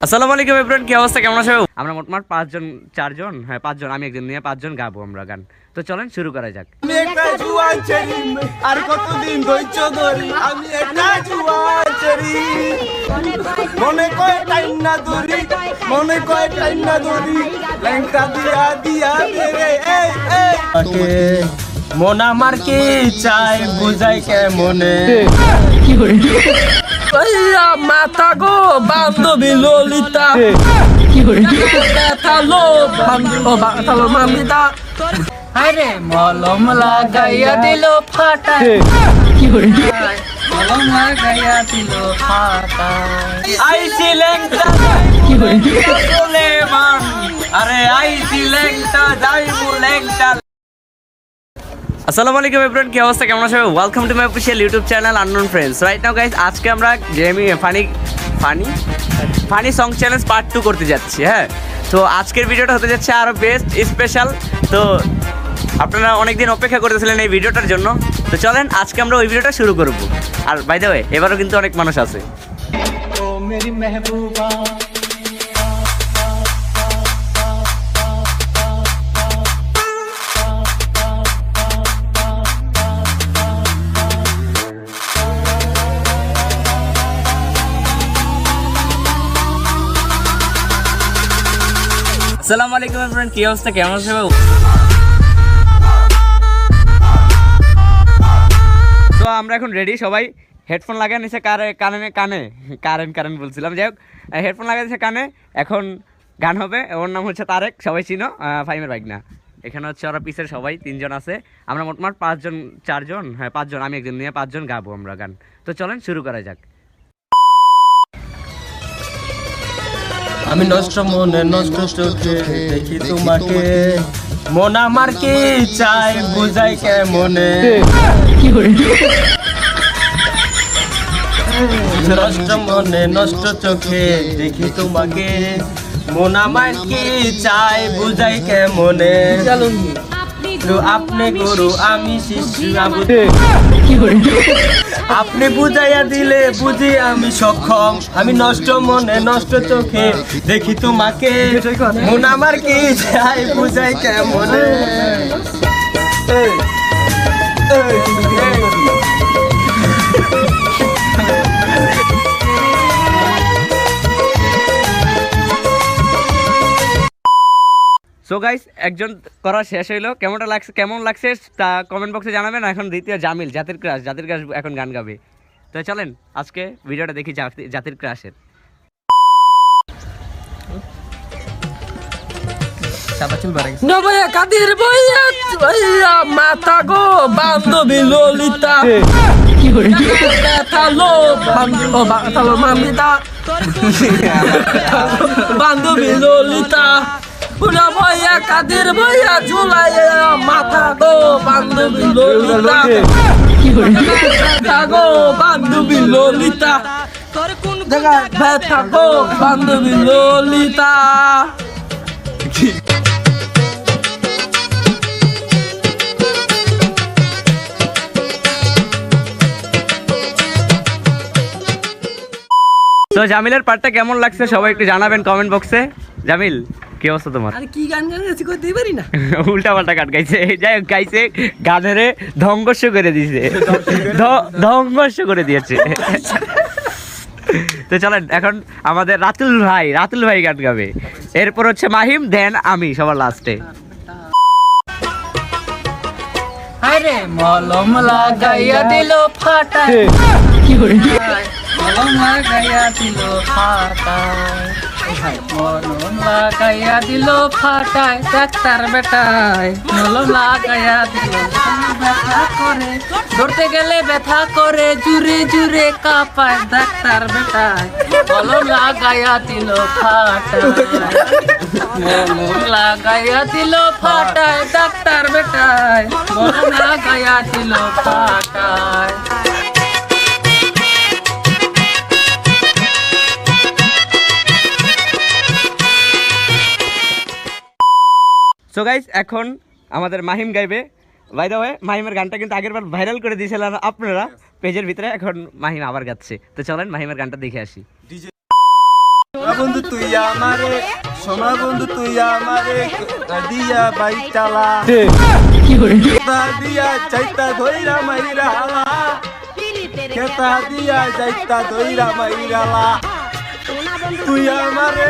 আসসালামু আলাইকুম এভরিওয়ান, কি অবস্থা, কেমন আছো? আমরা মোটমাট চারজন, পাঁচজন, আমি একজন নিয়ে পাঁচজন গাবো আমরা গান। তো চলেন শুরু করা যাক। আমি একটা জুয়ান ছেড়ি, আর কতদিন ধৈর্য ধরি। আমি একটা জুয়ান ছেড়ি, মনে কয় টাইম না ধরি, মনে কয় টাইম না ধরি। ল্যাংটা দিয়া দিয়া রে মন আমার কি চাই বুঝাই কেমনে। মাথা গো বান্ধবী ললিতা, মামিতা আরে মলম লাগাইয়া দিল ফাটা, মলম লাগাইয়া দিল ফাটা। আইছি ল্যাংটা সুলেমান, আরে আইছি ল্যাংটা যাইবো ল্যাংটা। আসসালামু আলাইকুম এভরিওয়ান, কি অবস্থা, কেমন আছো? Welcome to my official YouTube channel unknown friends. Right now guys, আজকে আমরা ফানি সং চ্যালেঞ্জ পার্ট 2 করতে যাচ্ছি। হ্যাঁ, তো আজকের ভিডিওটা হতে যাচ্ছে আরো বেস্ট স্পেশাল। তো আপনারা অনেকদিন অপেক্ষা করতেছিলেন এই ভিডিওটার জন্য। তো চলেন আজকে আমরা ওই ভিডিওটা শুরু করব। আর বাই দ্য ওয়ে, এবারও কিন্তু অনেক মানুষ আছে। ও মেরি মেহবুবা, আসসালামু আলাইকুম এভরিওয়ান, কি অবস্থা, কেমন আছো? তো আমরা এখন রেডি, সবাই হেডফোন লাগাই নিছে কারেন্ট বলছিলাম, যাই হোক হেডফোন লাগাই দিয়েছে কানে। এখন গান হবে, ওর নাম হচ্ছে তারেক, সবাই চিনো, ফাইমের বাইক না। এখানে হচ্ছে ওরা পিসের সবাই তিনজন আছে, আমরা মোটমাট পাঁচজন, আমি একজন নিয়ে পাঁচজন গাবো আমরা গান। তো চলেন শুরু করা যাক। আমি নষ্ট মনে নষ্ট চোখে দেখি তোমাকে, মন আমার কি চাই বুঝাই কেমনে। নষ্ট মনে নষ্ট চোখে দেখি তোমাকে, মন আমার কি চাই বুঝাই কেমনে। আপনি গুরু আমি শিশু, আপনি বুঝাইয়া দিলে বুঝি আমি সক্ষম। আমি নষ্ট মনে নষ্ট চোখে দেখি তোমাকে, মন আমার কি চাই বুঝাই কেমনে। সো গাইস, একজন করা শেষ হইলো, কেমন লাগছে তা কমেন্ট বক্সে জানাবেন। এখন দ্বিতীয় জামিল, জাতির ক্রাশ এখন গান গাবে। তো চলেন আজকে ভিডিওটা দেখি জাতির ক্রাশের। কাদের বইয়া মাথা গো বান্ধবী ললিতা, মামিতা বান্ধবী ললিতা, পুরা বইয়া কাদের বইয়া ঝুলাইয়া মাথা গো বান্ধবী ললিতা, গো বান্ধবী ললিতা, ব্যথা গো বান্ধবী ললিতা। তো জামিলের পার্টটা কেমন লাগছে সবাই একটু জানাবেন কমেন্ট বক্সে। জামিল, কি অবস্থা তোমার? আরে কি গান গাইছি কইতেই পারি না, উল্টা পাল্টা গান গাইছে, যাই হোক গাইছে, গানেরে ধ্বংস করে দিয়েছে, ধ্বংস করে দিয়েছে। তো চলেন এখন আমাদের রাতুল ভাই গান গাবে, এরপর হচ্ছে মাহিম, দেন আমি সবার লাস্টে। আরে মলম লাগাইয়া দিল ফাটা, মলম লাগাইয়া দিল ফাটায়, মলম লাগাইয়া দিল ফাটায়, ডাক্তার বেটায় মলম লাগাইয়া দিল ব্যথা করে, ধরতে গেলে ব্যথা করে, জুড়ে জুড়ে কাঁপায়, ডাক্তার বেটায় মলম লাগাইয়া দিল ফাটায়, মলম লাগাইয়া দিল ফাটায়, ডাক্তার বেটায় মলম লাগাইয়া দিল ফাটায়। সো গাইস, এখন আমাদের মাহিম গাইবে। বাই দ্য ওয়ে, মাহিমের গানটা কিন্তু আগেরবার ভাইরাল করে দিয়েছিলেন আপনারা পেজের ভিতরে, এখন মাহিম আবার গাচ্ছে। তো চলেন মাহিমের গানটা দেখে আসি। সোনা বন্ধু তুই আমারে, সোনা বন্ধু তুই আমারে দিয়া বাইক চালা, খেতা দিয়া চাইতা ধইরা মাইরা হালা, খেতা দিয়া যাইতা ধইরা মাইরা লা। তুই আমারে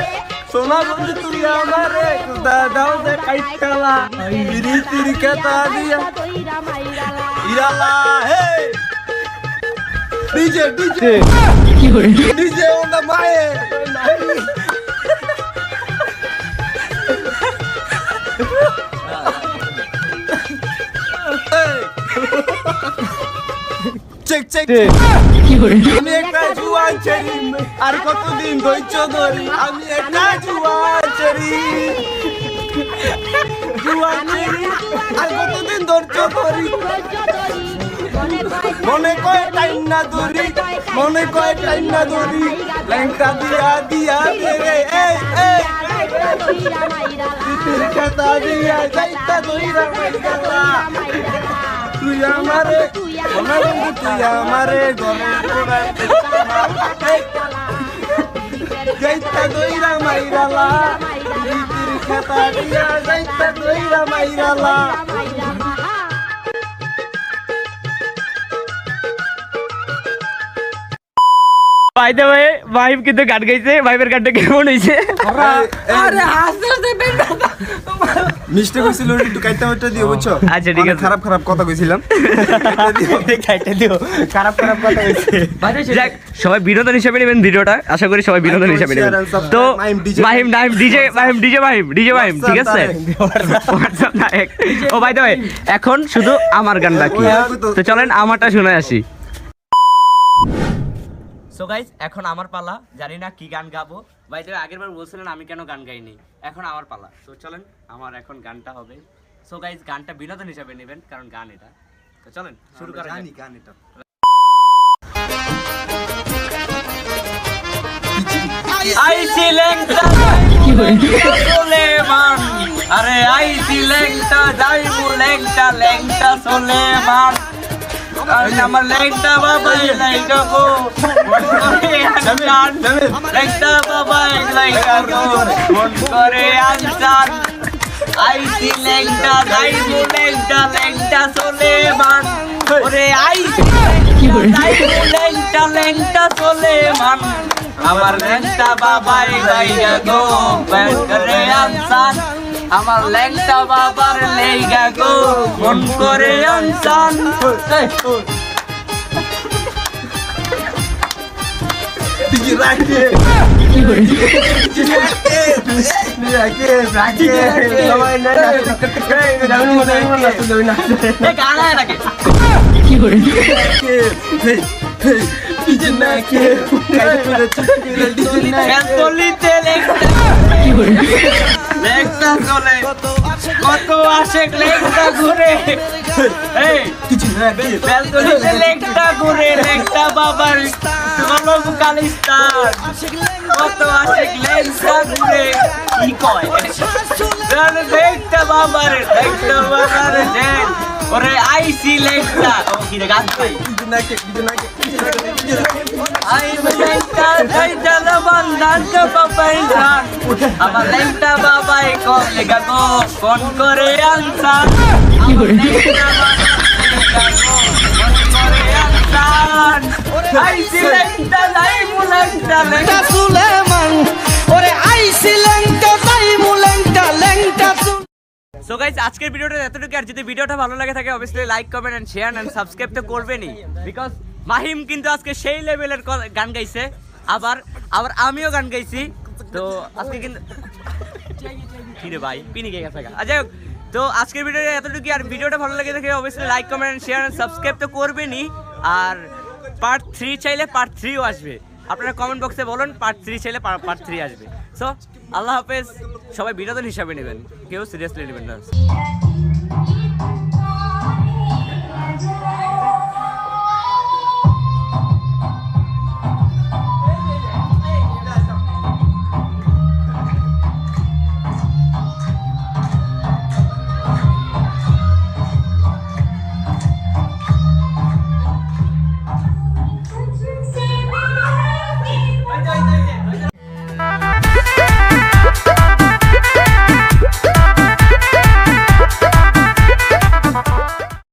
সোনা বন্ধু তুই আমারে দাও দে কাইটালা, তিরি তিরি খেতা দিয়া ইরালা। Hey DJ DJ DJ on the mic. Check check আমি একটা জুয়ান ছেড়ি, আর কতদিন ধৈর্য ধরি, আমি একটা জুয়ান ছেড়ি, জুয়ান ছেড়ি আর কতদিন ধৈর্য ধরি, মনে কয় টাইম না ধরি, মনে কয় টাইম না ধরি, ল্যাংটা দিয়া দিয়া রে এই এই তিতির খেতা দিয়া যাইতা ধইরা মাইরা। তুই আমারে সোনা বন্ধু তুই আমারে ঘরে ঘরে যাইতা ধইরা মাইরালা, তিতির খেতা দিয়া যাইতা ধইরা মাইরালা। বাই দ্য ওয়ে ভাইব কিন্তু গান গাইছে, ভাইবের গানটা কেমন হইছে? আরে হাসতে মিষ্টি কইছিল একটু কাইটা ওটা দিও বুঝছো? আচ্ছা ঠিক আছে, খারাপ খারাপ কথা কইছিলাম, কাইটা দিও, খারাপ খারাপ কথা হইছে। যাক সবাই বিনোদন হিসেবে নেবেন ভিডিওটা, আশা করি সবাই বিনোদন হিসেবে নেবেন। তো মাহিম নাইম ডিজে মাহিম ডিজে মাহিম ঠিক আছে, হোয়াটসঅ্যাপ নায়ক। ও বাই দ্য ওয়ে এখন শুধু আমার গান বাকি, তো চলেন আমারটা শুনে আসি। সো গাইস এখন আমার পালা, জানি না কি গান গাবো। ভাই তো আগেরবার বলছিলেন আমি কেন গান গাইনি, এখন আমার পালা। তো চলেন আমার এখন গানটা হবে। সো গাইস গানটা বিনোদন হিসাবে নেবেন, কারণ গান এটা। তো চলেন শুরু করা যাক। গান এটা আইসি লেংটা সুলেমান, আরে আইসি লেংটা যাইবো লেংটা লেংটা সুলেমান, আমার লেংটা বাবাই লাইগাবো লেংটা বাবাই লাইগাবো মন করে আনসান। আইসি লেংটা যাইবো লেংটা লেংটা সুলেমান, ওরে আইসি যাইবো লেংটা লেংটা সুলেমান, আমার লেংটা বাবাই লাইগাবো মন করে আনসান, আমার লেংটা বাবার লেগা গো মন করে আনসান। কত আসে লেংটা ঘুরে, লেংটা ঘুরে লেংটা বাবার কলম কালিস্তান, কত আসে লেংটা ঘুরে কি কয় লেংটা বাবার জেল, ওরে আইসি লেংটা ও কি রে গান পাই আমার লেংটা বাবাই কম লেগা গো কোন করে আনসান, আইসি লেংটা যাইমু লেংটা লেংটা সুলেমান, ওরে আইসি লেংটা যাইমু লেংটা লেংটা। সো গাইস আজকের ভিডিওটা এতটুকু, আর যদি ভিডিওটা ভালো লাগে থাকে obviously like comment and share and subscribe তো করবেনই, বিকজ মাহিম কিন্তু আজকে সেই লেভেলের গান গাইছে, আবার আমিও গান গাইছি। তো আজকে কিন্তু কি রে ভাই পিনি গে গেছে গা। যাই হোক তো আজকের ভিডিওটা এতটুকু, আর ভিডিওটা ভালো লাগে থাকে obviously like comment and share and subscribe তো করবেনই, আর পার্ট 3 চাইলে পার্ট 3ও আসবে, আপনারা কমেন্ট বক্সে বলুন পার্ট 3 চাইলে পার্ট 3 আসবে। সো আল্লাহ হাফেজ, সবাই বিনোদন হিসাবে নেবেন, কেউ সিরিয়াসলি নেবেন না।